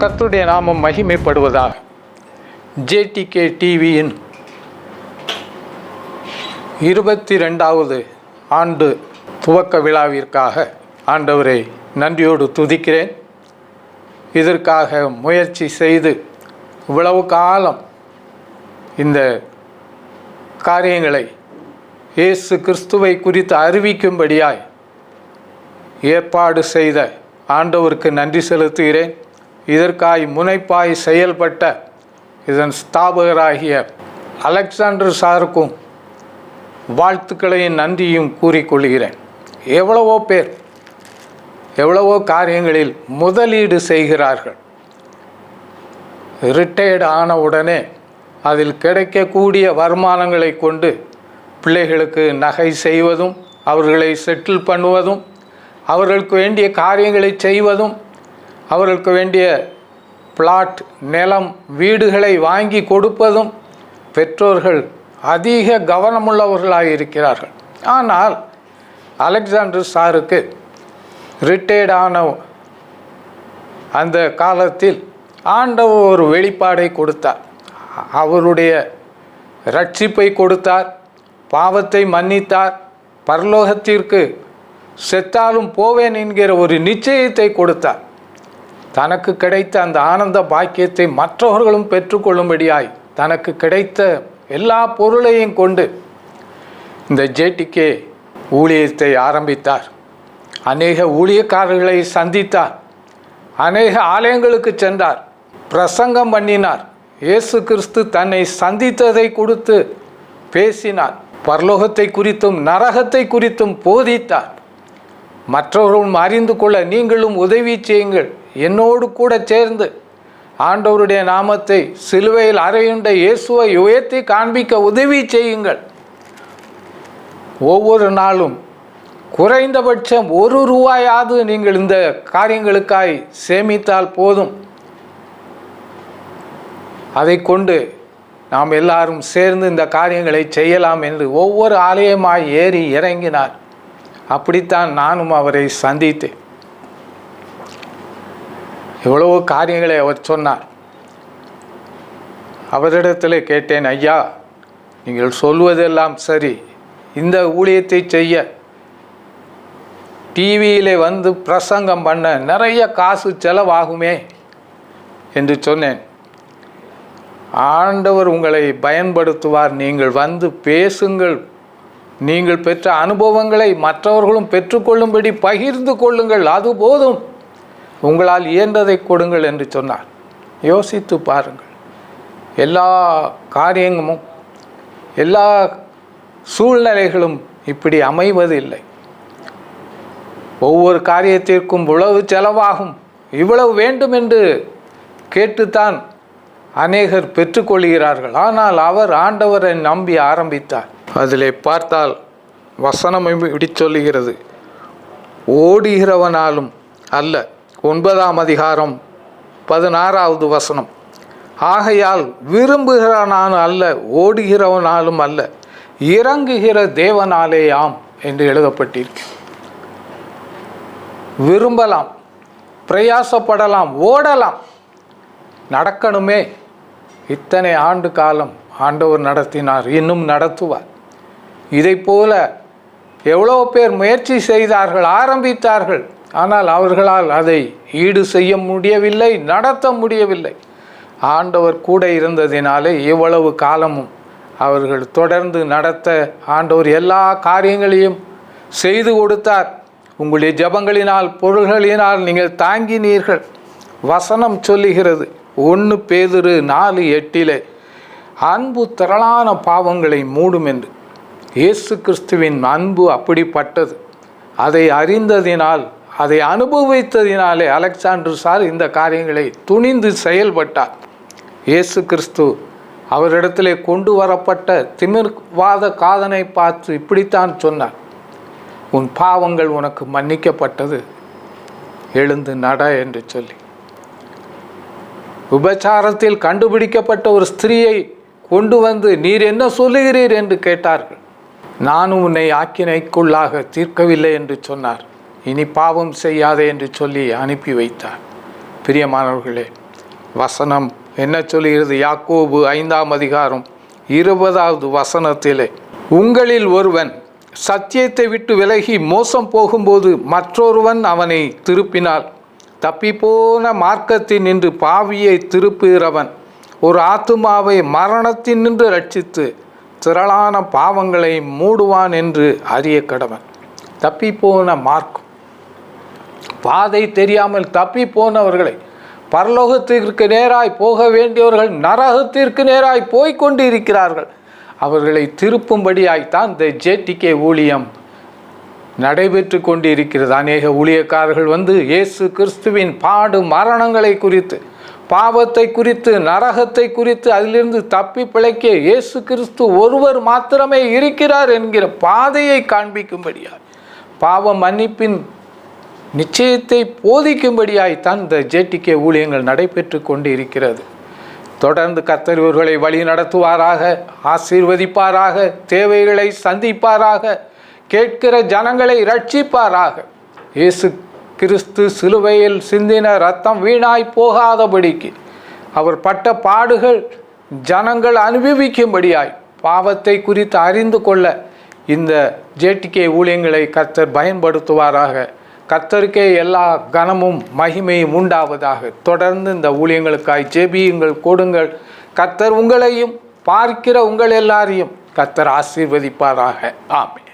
கர்த்தருடைய நாமம் மகிமைப்படுவதாக. ஜேடிகே டிவியின் 22வது ஆண்டு துவக்க விழாவிற்காக ஆண்டவரை நன்றியோடு துதிக்கிறேன். இதற்காக முயற்சி செய்து இவ்வளவு காலம் இந்த காரியங்களை இயேசு கிறிஸ்துவை குறித்து அறிவிக்கும்படியாய் ஏற்பாடு செய்த ஆண்டவருக்கு நன்றி செலுத்துகிறேன். இதற்காய் முனைப்பாய் செயல்பட்ட இதன் ஸ்தாபகராகிய அலெக்சாண்டர் சாருக்கும் வாழ்த்துக்களையும் நன்றியும் கூறிக்கொள்கிறேன். எவ்வளவோ பேர் எவ்வளவோ காரியங்களில் முதலீடு செய்கிறார்கள். ரிட்டையர்டு ஆன உடனே அதில் கிடைக்கக்கூடிய வருமானங்களை கொண்டு பிள்ளைகளுக்கு நகை செய்வதும், அவர்களை செட்டில் பண்ணுவதும், அவர்களுக்கு வேண்டிய காரியங்களை செய்வதும், அவர்களுக்கு வேண்டிய பிளாட், நிலம், வீடுகளை வாங்கி கொடுப்பதும் பெற்றோர்கள் அதிக கவனமுள்ளவர்களாக இருக்கிறார்கள். ஆனால் அலெக்சாண்டர் சாருக்கு ரிட்டையர்டான அந்த காலத்தில் ஆண்டவர் ஒரு வெளிப்பாடை கொடுத்தார். அவருடைய ரட்சிப்பை கொடுத்தார், பாவத்தை மன்னித்தார், பரலோகத்திற்கு செத்தாலும் போவேன் என்கிற ஒரு நிச்சயத்தை கொடுத்தார். தனக்கு கிடைத்த அந்த ஆனந்த பாக்கியத்தை மற்றவர்களும் பெற்றுக்கொள்ளும்படியாய் தனக்கு கிடைத்த எல்லா பொருளையும் கொண்டு இந்த ஜேடிகே ஊழியத்தை ஆரம்பித்தார். அநேக ஊழியக்காரர்களை சந்தித்தார், அநேக ஆலயங்களுக்கு சென்றார், பிரசங்கம் பண்ணினார், இயேசு கிறிஸ்து தன்னை சந்தித்ததை கொடுத்து பேசினார், பரலோகத்தை குறித்தும் நரகத்தை குறித்தும் போதித்தார். மற்றவர்களும் அறிந்து கொள்ள நீங்களும் உதவி செய்யுங்கள், என்னோடு கூட சேர்ந்து ஆண்டவருடைய நாமத்தை சிலுவையில் அறையுண்ட இயேசுவை உயர்த்தி காண்பிக்க உதவி செய்யுங்கள். ஒவ்வொரு நாளும் குறைந்தபட்சம் ₹1 நீங்கள் இந்த காரியங்களுக்காய் சேமித்தால் போதும். அதை கொண்டு நாம் எல்லாரும் சேர்ந்து இந்த காரியங்களை செய்யலாம் என்று ஒவ்வொரு ஆலயமாய் ஏறி இறங்கினார். அப்படித்தான் நானும் அவரை சந்தித்தேன். எவ்வளவோ காரியங்களை அவர் சொன்னார். அவரிடத்தில் கேட்டேன், ஐயா, நீங்கள் சொல்வதெல்லாம் சரி, இந்த ஊழியத்தை செய்ய டிவியிலே வந்து பிரசங்கம் பண்ண நிறைய காசு செலவாகுமே என்று சொன்னேன். ஆண்டவர் உங்களை பயன்படுத்துவார், நீங்கள் வந்து பேசுங்கள், நீங்கள் பெற்ற அனுபவங்களை மற்றவர்களும் பெற்றுக்கொள்ளும்படி பகிர்ந்து கொள்ளுங்கள், அது போதும், உங்களால் இயன்றதை கொடுங்கள் என்று சொன்னார். யோசித்து பாருங்கள், எல்லா காரியமும் எல்லா சூழ்நிலைகளும் இப்படி அமைவதில்லை. ஒவ்வொரு காரியத்திற்கும் இவ்வளவு செலவாகும், இவ்வளவு வேண்டும் என்று கேட்டுத்தான் அநேகர் பெற்றுக்கொள்கிறார்கள். ஆனால் அவர் ஆண்டவரை நம்பி ஆரம்பித்தார். அதிலே பார்த்தால் வசனம் இப்படி சொல்லுகிறது, ஓடுகிறவனாலும் அல்ல. 9ஆம் அதிகாரம் 16வது வசனம், ஆகையால் விரும்புகிறவனாலும் அல்ல, ஓடுகிறவனாலும் அல்ல, இறங்குகிற தேவனாலேயாம் என்று எழுதப்பட்டிருக்கு. விரும்பலாம், பிரயாசப்படலாம், ஓடலாம், நடக்கணுமே. இத்தனை ஆண்டு காலம் ஆண்டவர் நடத்தினார், இன்னும் நடத்துவார். இதை போல எவ்வளோ பேர் முயற்சி செய்தார்கள், ஆரம்பித்தார்கள். ஆனால் அவர்களால் அதை ஈடு செய்ய முடியவில்லை, நடத்த முடியவில்லை. ஆண்டவர் கூட இருந்ததினாலே இவ்வளவு காலமும் அவர்கள் தொடர்ந்து நடத்த ஆண்டவர் எல்லா காரியங்களையும் செய்து கொடுத்தார். உங்களுடைய ஜபங்களினால், பொருள்களினால் நீங்கள் தாங்கினீர்கள். வசனம் சொல்லுகிறது 1 பேதுரு 4:8 அன்பு திரளான பாவங்களை மூடும் என்று. இயேசு கிறிஸ்துவின் அன்பு அப்படிப்பட்டது. அதை அறிந்ததினால், அதை அனுபவித்ததினாலே அலெக்சாண்டர் சார் இந்த காரியங்களை துணிந்து செயல்பட்டார். இயேசு கிறிஸ்து அவரிடத்திலே கொண்டு வரப்பட்ட திமிர்வாத காதனை பார்த்து இப்படித்தான் சொன்னார், உன் பாவங்கள் உனக்கு மன்னிக்கப்பட்டது, எழுந்து நட என்று சொல்லி. விபச்சாரத்தில் கண்டுபிடிக்கப்பட்ட ஒரு ஸ்திரீயை கொண்டு வந்து நீர் என்ன சொல்லுகிறீர் என்று கேட்டார்கள். நானும் உன்னை ஆக்கினைக்குள்ளாக தீர்க்கவில்லை என்று சொன்னார். இனி பாவம் செய்யாதே என்று சொல்லி அனுப்பி வைத்தார். பிரியமானவர்களே, வசனம் என்ன சொல்கிறது? யாக்கோபு 5ஆம் அதிகாரம் 20வது வசனத்திலே, உங்களில் ஒருவன் சத்தியத்தை விட்டு விலகி மோசம் போகும்போது மற்றொருவன் அவனை திருப்பினால், தப்பிப்போன மார்க்கத்தில் நின்று பாவியை திருப்புகிறவன் ஒரு ஆத்துமாவை மரணத்தின் நின்று ரட்சித்து திரளான பாவங்களை மூடுவான் என்று அறிய கடவன். தப்பிப்போன மார்க்கம், பாதை தெரியாமல் தப்பி போனவர்களை, பரலோகத்திற்கு நேராய் போக வேண்டியவர்கள் நரகத்திற்கு நேராய் போய்கொண்டு இருக்கிறார்கள். அவர்களை திருப்பும்படியாய்த்தான் இந்த ஜேடிகே ஊழியம் நடைபெற்று கொண்டு இருக்கிறது. அநேக ஊழியக்காரர்கள் வந்து இயேசு கிறிஸ்துவின் பாடு மரணங்களை குறித்து, பாவத்தை குறித்து, நரகத்தை குறித்து, அதிலிருந்து தப்பி பிழைக்க இயேசு கிறிஸ்து ஒருவர் மாத்திரமே இருக்கிறார் என்கிற பாதையை காண்பிக்கும்படியாய், பாவ மன்னிப்பின் நிச்சயத்தை போதிக்கும்படியாய்த்தான் இந்த ஜேடிகே ஊழியங்கள் நடைபெற்று கொண்டு இருக்கிறது. தொடர்ந்து கர்த்தர் இவர்களை வழி நடத்துவாராக, ஆசீர்வதிப்பாராக, தேவைகளை சந்திப்பாராக, கேட்கிற ஜனங்களை ரட்சிப்பாராக. இயேசு கிறிஸ்து சிலுவையில் சிந்தின இரத்தம் வீணாய் போகாதபடிக்கு அவர் பட்ட பாடுகள் ஜனங்கள் அனுபவிக்கும்படியாய், பாவத்தை குறித்து அறிந்து கொள்ள இந்த ஜேடிகே ஊழியங்களை கர்த்தர் பயன்படுத்துவாராக. கர்த்தருக்கே எல்லா கனமும் மகிமையும் உண்டாவதாக. தொடர்ந்து இந்த ஊழியங்களுக்காய் ஜெபியுங்கள், கொடுங்கள். கர்த்தர் உங்களையும் பார்க்கிற உங்கள் எல்லாரையும் கர்த்தர் ஆசீர்வதிப்பாராக. ஆமென்.